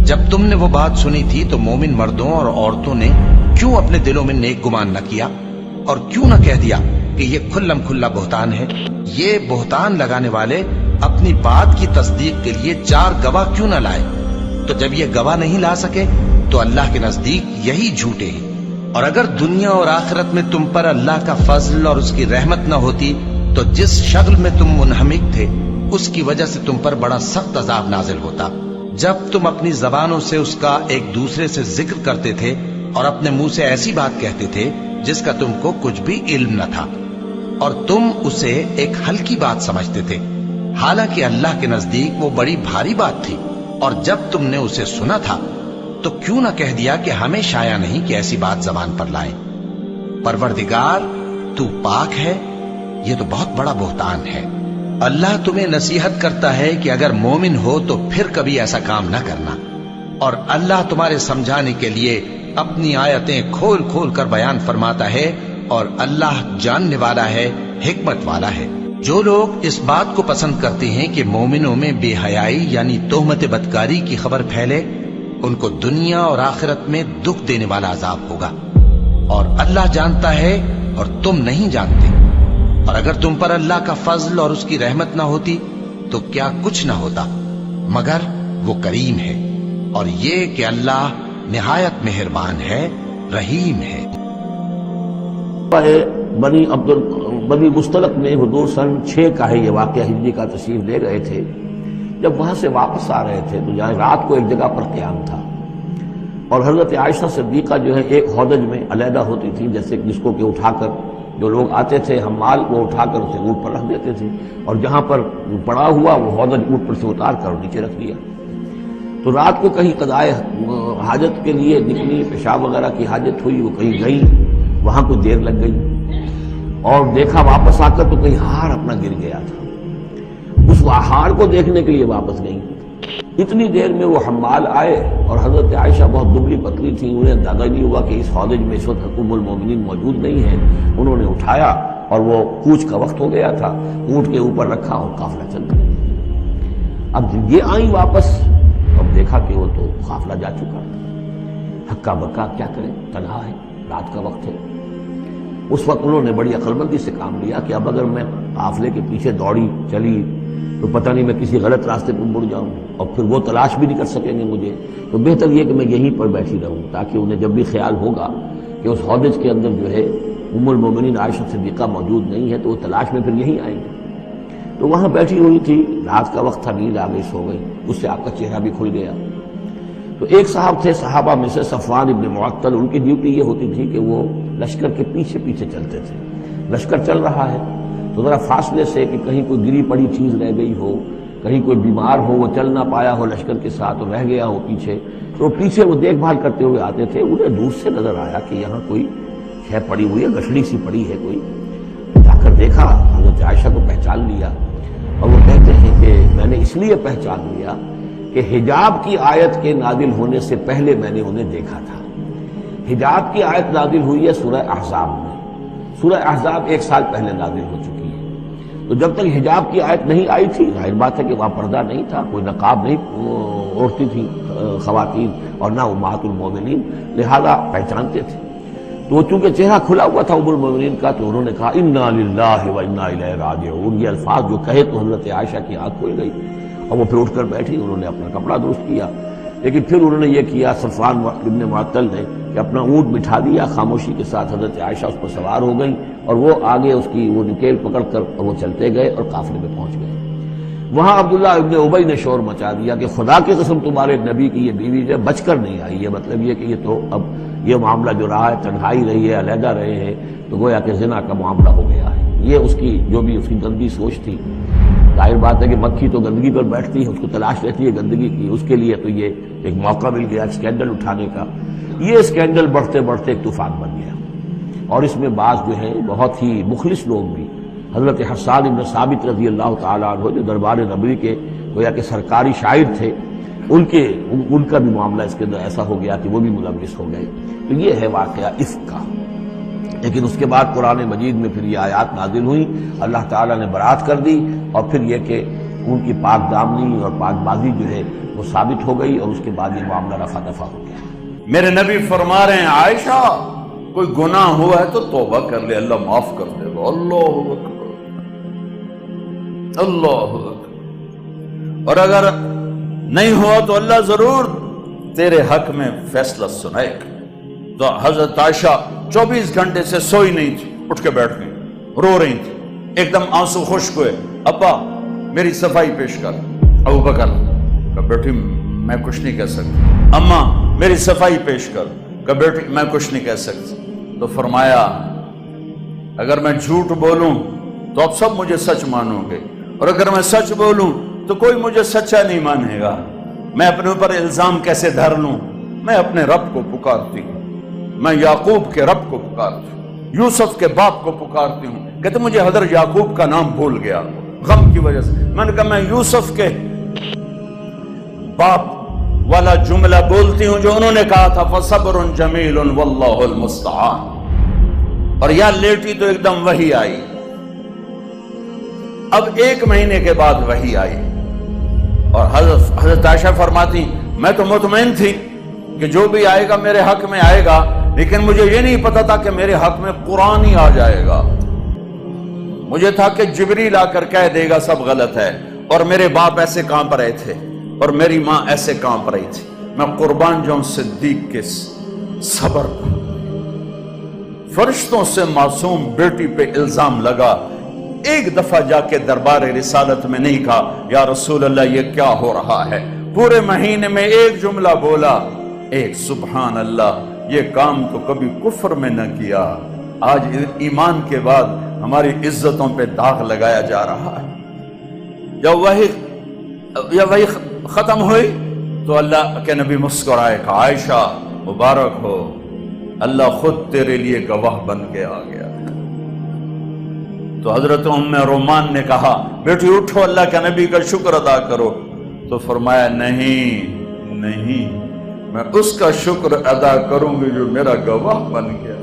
جب تم نے وہ بات سنی تھی تو مومن مردوں اور عورتوں نے کیوں اپنے دلوں میں نیک گمان نہ کیا اور کیوں نہ کہہ دیا کہ یہ کھلم کھلا بہتان ہے؟ یہ بہتان لگانے والے اپنی بات کی تصدیق کے لیے 4 گواہ کیوں نہ لائے؟ تو جب یہ گواہ نہیں لا سکے تو اللہ کے نزدیک یہی جھوٹے ہیں۔ اور اگر دنیا اور آخرت میں تم پر اللہ کا فضل اور اس کی رحمت نہ ہوتی تو جس شغل میں تم منہمک تھے اس کی وجہ سے تم پر بڑا سخت عذاب نازل ہوتا، جب تم اپنی زبانوں سے اس کا ایک دوسرے سے ذکر کرتے تھے اور اپنے منہ سے ایسی بات کہتے تھے جس کا تم کو کچھ بھی علم نہ تھا، اور تم اسے ایک ہلکی بات سمجھتے تھے، حالانکہ اللہ کے نزدیک وہ بڑی بھاری بات تھی۔ اور جب تم نے اسے سنا تھا تو کیوں نہ کہہ دیا کہ ہمیں شایع نہیں کہ ایسی بات زبان پر لائیں؟ پروردگار تو پاک ہے، یہ تو بہت بڑا بہتان ہے۔ اللہ تمہیں نصیحت کرتا ہے کہ اگر مومن ہو تو پھر کبھی ایسا کام نہ کرنا، اور اللہ تمہارے سمجھانے کے لیے اپنی آیتیں کھول کھول کر بیان فرماتا ہے، اور اللہ جاننے والا ہے، حکمت والا ہے۔ جو لوگ اس بات کو پسند کرتے ہیں کہ مومنوں میں بے حیائی یعنی تہمت بدکاری کی خبر پھیلے، ان کو دنیا اور آخرت میں دکھ دینے والا عذاب ہوگا، اور اللہ جانتا ہے اور تم نہیں جانتے۔ اور اگر تم پر اللہ کا فضل اور اس کی رحمت نہ ہوتی تو کیا کچھ نہ ہوتا، مگر وہ کریم ہے، اور یہ کہ اللہ نہایت مہربان ہے، رحیم ہے۔ بنی مستلق میں حضور سن 6 کا ہے یہ واقعہ، ہجری کا، تشریف لے گئے تھے۔ جب وہاں سے واپس آ رہے تھے تو جہاں رات کو ایک جگہ پر قیام تھا، اور حضرت عائشہ صدیقہ جو ہے ایک ہودج میں علیحدہ ہوتی تھی، جیسے جس کو کہ اٹھا کر جو لوگ آتے تھے حمال وہ اٹھا کر اسے اونٹ پر رکھ دیتے تھے، اور جہاں پر پڑا ہوا وہ ہودج اونٹ پر سے اتار کر نیچے رکھ دیا۔ تو رات کو کہیں قضائے حاجت کے لیے نکلی، پیشاب وغیرہ کی حاجت ہوئی، وہ کہیں گئی، وہاں کو دیر لگ گئی، اور دیکھا واپس آ کر تو کہیں ہار اپنا گر گیا تھا۔ اس ہار کو دیکھنے کے لیے واپس گئی، اتنی دیر میں وہ حمال آئے، اور حضرت عائشہ بہت دبلی پتلی تھی، انہیں اندازہ نہیں ہوا کہ اس ہودج میں اس وقت ام المومنین موجود نہیں ہیں۔ انہوں نے اٹھایا، اور وہ کوچ کا وقت ہو گیا تھا، اونٹ کے اوپر رکھا اور قافلہ چل گیا۔ اب یہ آئیں واپس، اب دیکھا کہ وہ تو قافلہ جا چکا، ہکا بکا کیا کریں، تنہا ہے، رات کا وقت ہے۔ اس وقت انہوں نے بڑی عقل مندی سے کام لیا کہ اب اگر میں قافلے کے پیچھے دوڑی چلی تو پتہ نہیں میں کسی غلط راستے پر مڑ جاؤں، اور پھر وہ تلاش بھی نہیں کر سکیں گے مجھے، تو بہتر یہ کہ میں یہیں پر بیٹھی رہوں، تاکہ انہیں جب بھی خیال ہوگا کہ اس ہودج کے اندر جو ہے ام المومنین عائشہ صدیقہ موجود نہیں ہے تو وہ تلاش میں پھر یہیں آئیں گے۔ تو وہاں بیٹھی ہوئی تھی، رات کا وقت تھا، نیند آ گئی، سو گئی، اس سے آپ کا چہرہ بھی کھل گیا۔ تو ایک صاحب تھے صحابہ میں سے صفوان ابن معطل، ان کی ڈیوٹی یہ ہوتی تھی کہ وہ لشکر کے پیچھے پیچھے چلتے تھے۔ لشکر چل رہا ہے تو ذرا فاصلے سے کہ کہیں کوئی گری پڑی چیز رہ گئی ہو، کہیں کوئی بیمار ہو، وہ چل نہ پایا ہو لشکر کے ساتھ اور رہ گیا ہو پیچھے، تو پیچھے وہ دیکھ بھال کرتے ہوئے آتے تھے۔ انہیں دور سے نظر آیا کہ یہاں کوئی شے پڑی ہوئی ہے، گٹھڑی سی پڑی ہے کوئی، جا کر دیکھا، حضرت عائشہ کو پہچان لیا، اور وہ کہتے ہیں کہ میں نے اس لیے پہچان لیا کہ حجاب کی آیت کے نازل ہونے سے پہلے میں نے انہیں دیکھا تھا۔ حجاب کی آیت نازل ہوئی ہے سورہ احزاب میں، سورہ احزاب 1 سال پہلے نازل ہو چکی ہے، تو جب تک حجاب کی آیت نہیں آئی تھی، ظاہر بات ہے کہ وہاں پردہ نہیں تھا، کوئی نقاب نہیں اوڑھتی تھی خواتین، اور نہ امہات المومنین، لہذا پہچانتے تھے۔ تو وہ چونکہ چہرہ کھلا ہوا تھا ام المومنین کا، تو انہوں نے کہا انا للہ و انا الیہ راجعون، یہ الفاظ جو کہے تو حضرت عائشہ کی آنکھ کھل گئی، اور وہ پھر اٹھ کر بیٹھی، انہوں نے اپنا کپڑا درست کیا، لیکن پھر انہوں نے یہ کیا صفوان ابن معطل نے کہ اپنا اونٹ بٹھا دیا خاموشی کے ساتھ، حضرت عائشہ اس پر سوار ہو گئی، اور وہ آگے اس کی وہ نکیل پکڑ کر وہ چلتے گئے اور قافلے میں پہنچ گئے۔ وہاں عبداللہ ابن ابی نے شور مچا دیا کہ خدا کی قسم تمہارے نبی کی یہ بیوی جو بچ کر نہیں آئی ہے، مطلب یہ کہ یہ تو اب یہ معاملہ جو رہا ہے، تنہائی رہی ہے، علیحدہ رہے ہیں، تو گویا کہ زنا کا معاملہ ہو گیا ہے۔ یہ اس کی جو بھی اس کی گندی سوچ تھی، ظاہر بات ہے کہ مکھی تو گندگی پر بیٹھتی ہے، اس کو تلاش رہتی ہے گندگی کی، اس کے لیے تو یہ ایک موقع مل گیا اسکینڈل اٹھانے کا۔ یہ اسکینڈل بڑھتے بڑھتے ایک طوفان بن گیا، اور اس میں بعض جو ہیں بہت ہی مخلص لوگ بھی، حضرت حسان بن ثابت رضی اللہ تعالیٰ عنہ جو دربار نبوی کے گویا کہ سرکاری شاعر تھے، ان کا بھی معاملہ اس کے اندر ایسا ہو گیا کہ وہ بھی ملوث ہو گئے۔ تو یہ ہے واقعہ افک کا۔ لیکن اس کے بعد قرآن مجید میں پھر یہ آیات نازل ہوئی، اللہ تعالیٰ نے برات کر دی، اور پھر یہ کہ ان کی پاک دامنی اور پاک بازی جو ہے وہ ثابت ہو گئی اور اس کے بعد یہ معاملہ رفع دفع ہو گیا۔ میرے نبی فرما رہے ہیں عائشہ کوئی گناہ ہوا ہے تو توبہ کر لے، اللہ معاف کر دے گا۔ اللہ اکبر، اللہ اکبر۔ اور اگر نہیں ہوا تو اللہ ضرور تیرے حق میں فیصلہ سنائے گا۔ تو حضرت عائشہ 24 گھنٹے سے سوئی نہیں تھی، اٹھ کے بیٹھ گئی، رو رہی تھی، ایک دم آنسو خشک ہوئے۔ ابا میری صفائی پیش کر۔ ابو بکر کہ بیٹی میں کچھ نہیں کہہ سکتی۔ اماں میری صفائی پیش کر۔ کہ بیٹی میں کچھ نہیں کہہ سکتی۔ تو فرمایا اگر میں جھوٹ بولوں تو اب سب مجھے سچ مانو گے، اور اگر میں سچ بولوں تو کوئی مجھے سچا نہیں مانے گا۔ میں اپنے اوپر الزام کیسے دھر لوں؟ میں اپنے رب کو پکارتی ہوں، میں یعقوب کے رب کو پکارتی ہوں، یوسف کے باپ کو پکارتی ہوں۔ کہتے مجھے حضرت یعقوب کا نام بھول گیا غم کی وجہ سے۔ میں نے کہا میں یوسف کے باپ والا جملہ بولتی ہوں جو انہوں نے کہا تھا فصبر جمیل واللہ المستعان، اور یا لیٹی تو ایک دم وحی آئی۔ اب 1 مہینے کے بعد وحی آئی، اور حضرت عائشہ فرماتی میں تو مطمئن تھی کہ جو بھی آئے گا میرے حق میں آئے گا، لیکن مجھے یہ نہیں پتا تھا کہ میرے حق میں قرآن ہی آ جائے گا۔ مجھے تھا کہ جبریل آ کر کہہ دے گا سب غلط ہے، اور میرے باپ ایسے کانپ رہے تھے اور میری ماں ایسے کانپ رہی تھی۔ میں قربان جاؤں صدیق کے صبر پر۔ فرشتوں سے معصوم بیٹی پہ الزام لگا، ایک دفعہ جا کے دربار رسالت میں نہیں کہا یا رسول اللہ یہ کیا ہو رہا ہے، پورے مہینے میں ایک جملہ بولا، ایک سبحان اللہ، یہ کام تو کبھی کفر میں نہ کیا۔ آج ایمان کے بعد ہماری عزتوں پہ داغ لگایا جا رہا ہے۔ جب وہی ختم ہوئی تو اللہ کے نبی مسکرائے کہ عائشہ مبارک ہو، اللہ خود تیرے لیے گواہ بن کے آ گیا۔ تو حضرت ام رومان نے کہا بیٹی اٹھو، اللہ کے نبی کا شکر ادا کرو۔ تو فرمایا نہیں، میں اس کا شکر ادا کروں گی جو میرا گواہ بن گیا۔